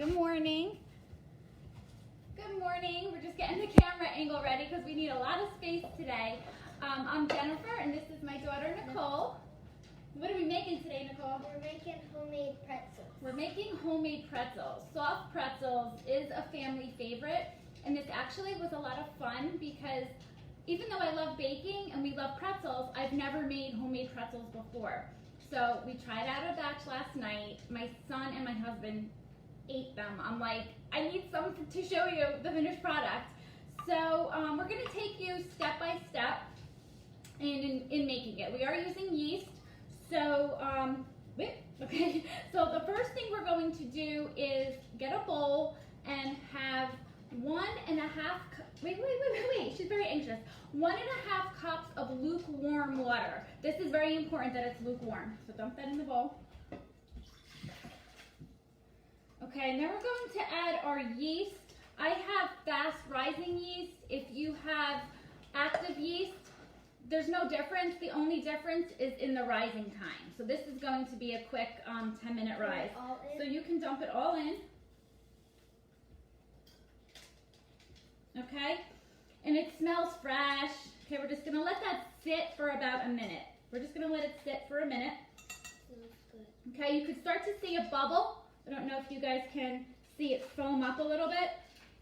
Good morning. Good morning. We're just getting the camera angle ready because we need a lot of space today. I'm Jennifer and this is my daughter Nicole. What are we making today, Nicole? We're making homemade pretzels. We're making homemade pretzels. Soft pretzels is a family favorite, and this actually was a lot of fun because even though I love baking and we love pretzels, I've never made homemade pretzels before. So we tried out a batch last night. My son and my husband ate them. I'm like, I need some to show you the finished product. So we're going to take you step by step in making it. We are using yeast. So, okay. So the first thing we're going to do is get a bowl and have 1.5 cups. Wait. She's very anxious. 1.5 cups of lukewarm water. This is very important that it's lukewarm. So dump that in the bowl. Okay, and then we're going to add our yeast. I have fast rising yeast. If you have active yeast, there's no difference. The only difference is in the rising time. So this is going to be a quick 10-minute rise. So you can dump it all in. Okay, and it smells fresh. Okay, we're just gonna let that sit for about a minute. We're just gonna let it sit for a minute. Okay, you could start to see a bubble. I don't know if you guys can see it foam up a little bit.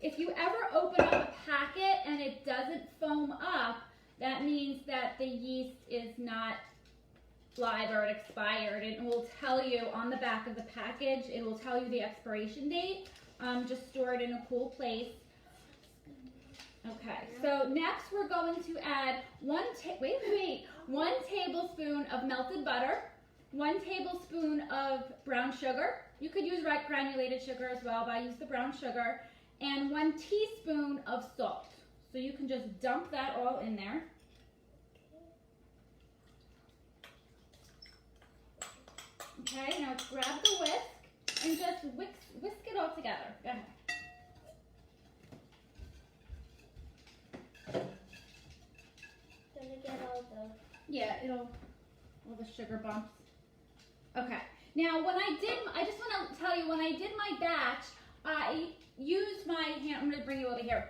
If you ever open up a packet and it doesn't foam up, that means that the yeast is not live or it expired. It will tell you on the back of the package, it will tell you the expiration date. Just store it in a cool place. Okay, so next we're going to add 1 tablespoon of melted butter, 1 tablespoon of brown sugar. You could use granulated sugar as well, but I use the brown sugar, and 1 teaspoon of salt. So you can just dump that all in there. Okay, now grab the whisk and just whisk it all together. Go ahead. Gonna get all the... Yeah, all the sugar bumps. Okay. Now, I just want to tell you, when I did my batch, I used my hand. I'm going to bring you over here.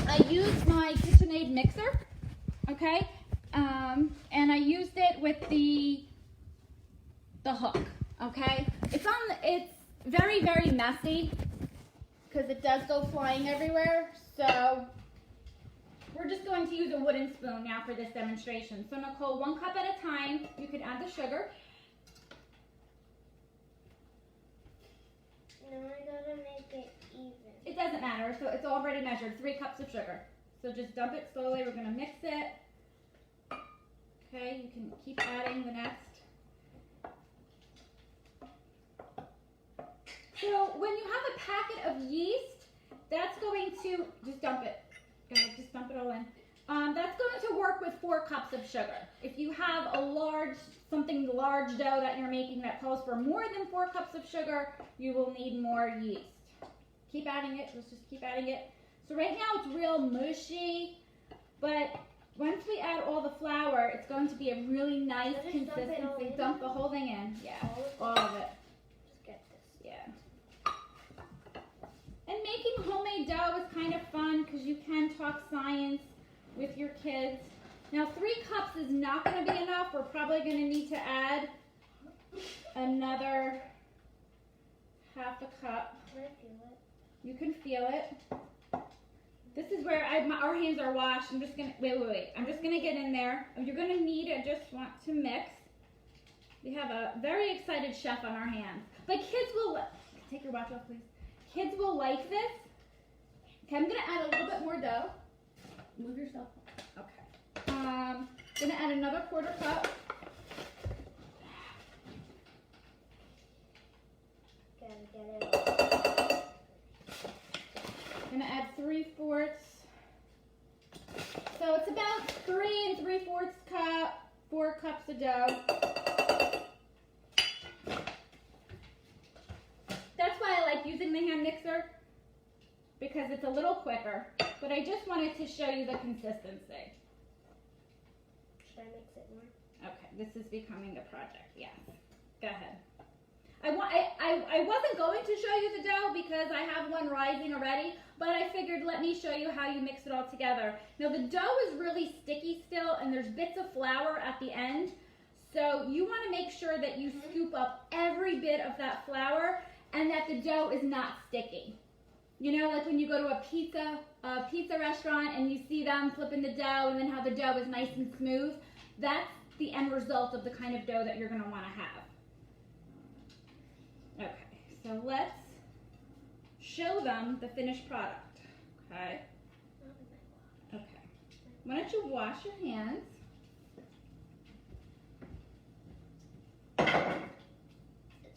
I used my KitchenAid mixer, okay, and I used it with the hook, okay. It's very, very messy because it does go flying everywhere. So we're just going to use a wooden spoon now for this demonstration. So Nicole, 1 cup at a time. You can add the sugar. No, I gotta make it even. It doesn't matter. So it's already measured. 3 cups of sugar. So just dump it slowly. We're gonna mix it. Okay, you can keep adding the next. So when you have a packet of yeast, that's going to, just dump it. Just dump it all in. That's going to work with 4 cups of sugar. If you have a large dough that you're making that calls for more than 4 cups of sugar, you will need more yeast. Keep adding it. Let's just keep adding it. So right now it's real mushy, but once we add all the flour, it's going to be a really nice consistency. Dump the whole thing in. Yeah, all of it. Just get this. Yeah. And making homemade dough is kind of fun because you can talk science with your kids. Now 3 cups is not going to be enough. We're probably going to need to add another half a cup. Can I feel it? You can feel it. This is where our hands are washed. I'm just going to, wait. I'm just going to get in there. You're going to need it. Just want to mix. We have a very excited chef on our hands. But kids will, take your watch off please. Kids will like this. Okay, I'm going to add a little bit more dough. Move yourself. Okay. Going to add another 1/4 cup. Gotta get it all. Going to add 3/4. So it's about 3 3/4 cup, 4 cups of dough. That's why I like using the hand mixer, because it's a little quicker, but I just wanted to show you the consistency. Should I mix it more? Okay, this is becoming a project, yes. Go ahead. I I wasn't going to show you the dough because I have one rising already, but I figured let me show you how you mix it all together. Now the dough is really sticky still, and there's bits of flour at the end. So you want to make sure that you scoop up every bit of that flour and that the dough is not sticky. You know, like when you go to a pizza restaurant and you see them flipping the dough and then how the dough is nice and smooth, that's the end result of the kind of dough that you're going to want to have. Okay, so let's show them the finished product. Okay. Okay. Why don't you wash your hands? It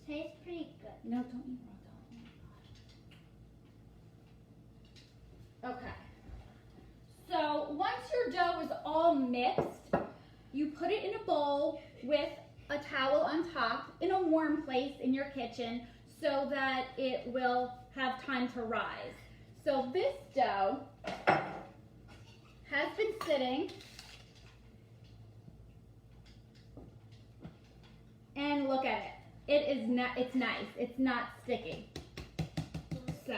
tastes pretty good. No, don't eat raw. Okay. So once your dough is all mixed, you put it in a bowl with a towel on top in a warm place in your kitchen so that it will have time to rise. So this dough has been sitting, and look at it. It's nice. It's not sticky. So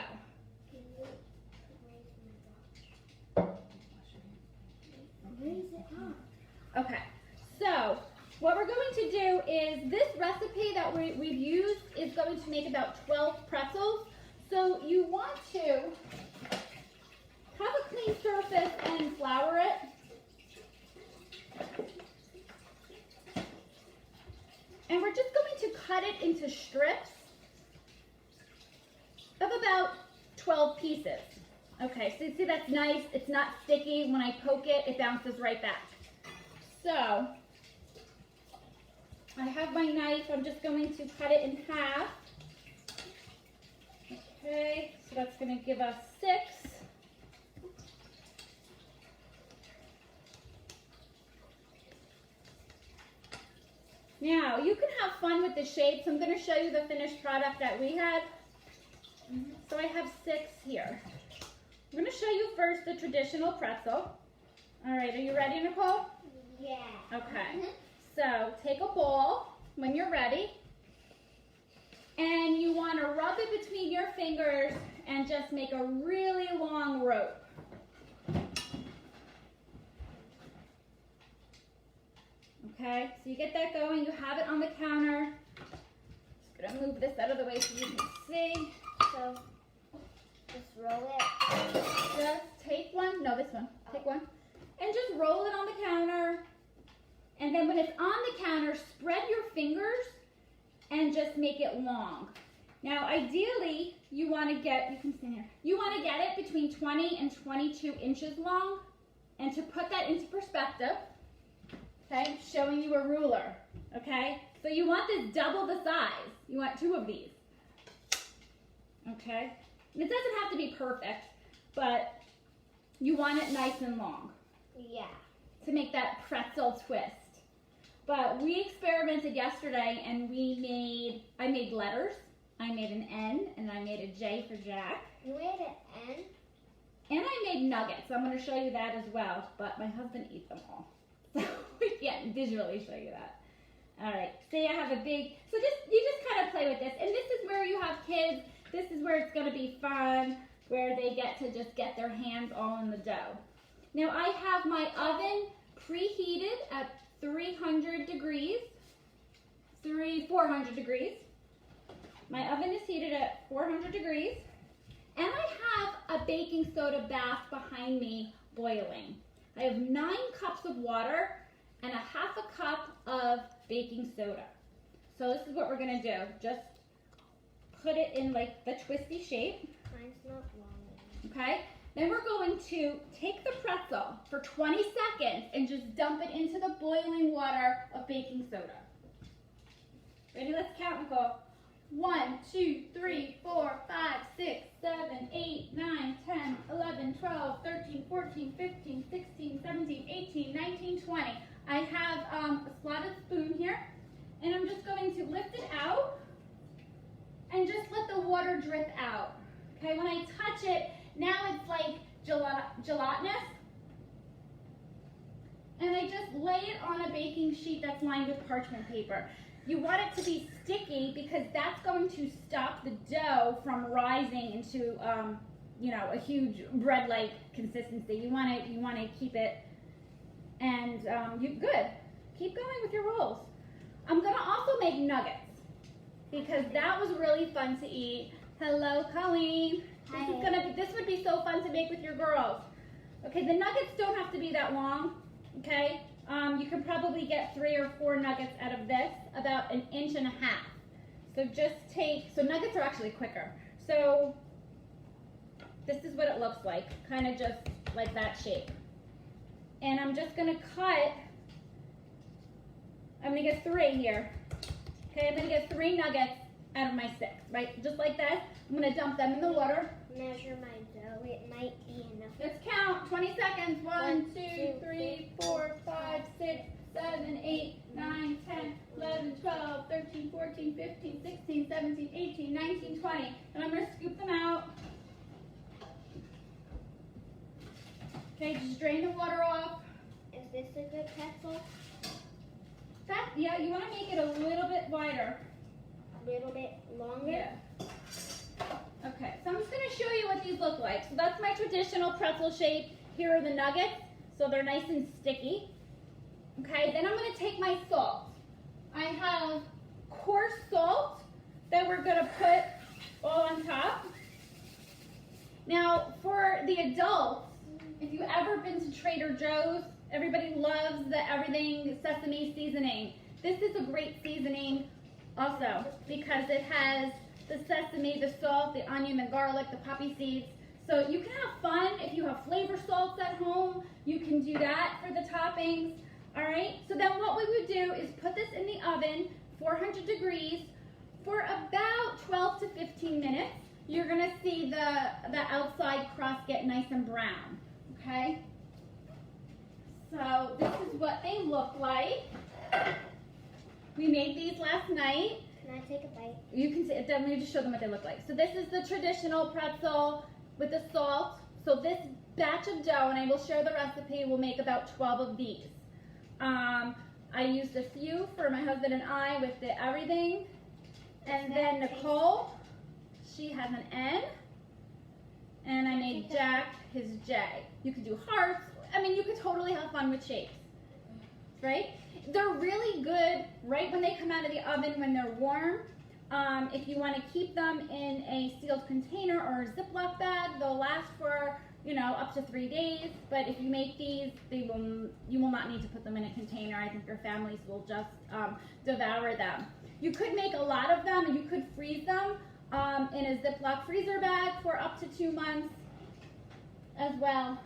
okay, so what we're going to do is this recipe that we've used is going to make about 12 pretzels. So you want to have a clean surface and flour it. And we're just going to cut it into strips of about 12 pieces. Okay, so you see that's nice. It's not sticky. When I poke it, it bounces right back. So I have my knife. I'm just going to cut it in half. Okay, so that's going to give us 6. Now, you can have fun with the shapes. I'm going to show you the finished product that we had. So I have 6 here. I'm going to show you first the traditional pretzel. All right, are you ready, Nicole? Yeah. Okay. So take a bowl when you're ready. And you want to rub it between your fingers and just make a really long rope. Okay, so you get that going, you have it on the counter. Just gonna move this out of the way so you can see. So, just roll it. Just take one, no, this one, take one. And just roll it on the counter. And then when it's on the counter, spread your fingers and just make it long. Now, ideally, you wanna get, you can stand here. You wanna get it between 20 and 22 inches long. And to put that into perspective, okay, showing you a ruler, okay? So you want this double the size. You want 2 of these, okay? And it doesn't have to be perfect, but you want it nice and long. Yeah. To make that pretzel twist. But we experimented yesterday and I made letters. I made an N and I made a J for Jack. You made an N? And I made nuggets. So I'm going to show you that as well, but my husband eats them all. So we can't visually show you that. All right, say I have a big, so you just kind of play with this. And this is where you have kids. This is where it's going to be fun, where they get to just get their hands all in the dough. Now I have my oven preheated at 300 degrees, 400 degrees. My oven is heated at 400 degrees. And I have a baking soda bath behind me boiling. I have 9 cups of water and a half a cup of baking soda. So this is what we're gonna do. Just put it in like the twisty shape. Mine's not long enough. Okay? Then we're going to take the pretzel for 20 seconds and just dump it into the boiling water of baking soda. Ready? Let's count, Nicole. 1, 2, 3, 4, 5, 6, 7, 8, 9, 10, 11, 12, 13, 14, 15, 16, 17, 18, 19, 20. I have a slotted spoon here, and I'm just going to lift it out and just let the water drip out. Okay, when I touch it, now it's like gelatinous. And I just lay it on a baking sheet that's lined with parchment paper. You want it to be sticky because that's going to stop the dough from rising into, you know, a huge bread-like consistency. You want to keep it, and good. Keep going with your rolls. I'm gonna also make nuggets because that was really fun to eat. Hello, Colleen. Hi. This would be so fun to make with your girls. Okay, the nuggets don't have to be that long. Okay, you can probably get 3 or 4 nuggets out of this, about 1.5 inches. So just so nuggets are actually quicker. So this is what it looks like, kind of just like that shape. And I'm just gonna cut, I'm gonna get 3 here. Okay, I'm gonna get 3 nuggets out of my 6, right? Just like that. I'm gonna dump them in the water. Measure my dough. It might be enough. Let's count. 20 seconds. 1, 2, 3, 4, 5, 6, 7, 8, 9, 10, 11, 12, 13, 14, 15, 16, 17, 18, 19, 20. And I'm gonna scoop them out. Okay, just drain the water off. Is this a good pretzel? Yeah, you wanna make it a little bit wider. A little bit longer? Yeah. Okay, so I'm just going to show you what these look like. So that's my traditional pretzel shape. Here are the nuggets, so they're nice and sticky. Okay, then I'm going to take my salt. I have coarse salt that we're going to put all on top. Now, for the adults, if you've ever been to Trader Joe's, everybody loves the everything sesame seasoning. This is a great seasoning also because it has the sesame, the salt, the onion, the garlic, the poppy seeds. So you can have fun if you have flavor salts at home. You can do that for the toppings. All right. So then what we would do is put this in the oven, 400 degrees, for about 12 to 15 minutes. You're gonna see the outside crust get nice and brown. Okay. So this is what they look like. We made these last night. Can I take a bite? You can see, let me just show them what they look like. So this is the traditional pretzel with the salt. So this batch of dough, and I will share the recipe, will make about 12 of these. I used a few for my husband and I with the everything. And then Nicole, she has an N. And I made Jack his J. You could do hearts. I mean, you could totally have fun with shapes, right? They're really good right when they come out of the oven when they're warm. If you want to keep them in a sealed container or a Ziploc bag, they'll last for, you know, up to 3 days. But if you make these, you will not need to put them in a container. I think your families will just devour them. You could make a lot of them, and you could freeze them in a Ziploc freezer bag for up to 2 months as well.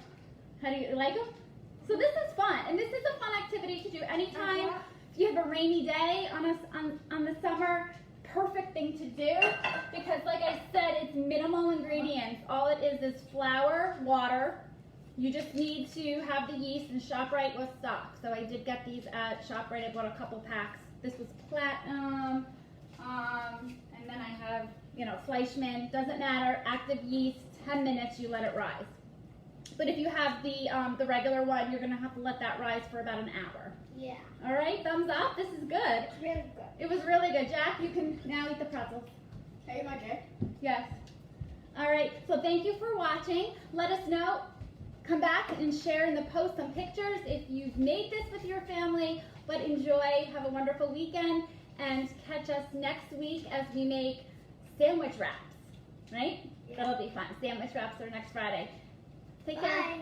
How do you like them? So this is fun, and this is a fun activity to do anytime. If you have a rainy day on the summer, perfect thing to do because, like I said, it's minimal ingredients. All it is flour, water. You just need to have the yeast, and ShopRite was stock. So I did get these at ShopRite. I bought a couple packs. This was platinum, and then I have, you know, Fleischmann. Doesn't matter. Active yeast. 10 minutes. You let it rise. But if you have the regular one, you're gonna have to let that rise for about an hour. Yeah. All right, thumbs up. This is good. It's really good. It was really good. Jack, you can now eat the pretzels. Hey, my Jay. Yes. All right. So thank you for watching. Let us know. Come back and share in the post some pictures if you've made this with your family. But enjoy. Have a wonderful weekend, and catch us next week as we make sandwich wraps. Right? Yeah. That'll be fun. Sandwich wraps are next Friday. Take care. Bye.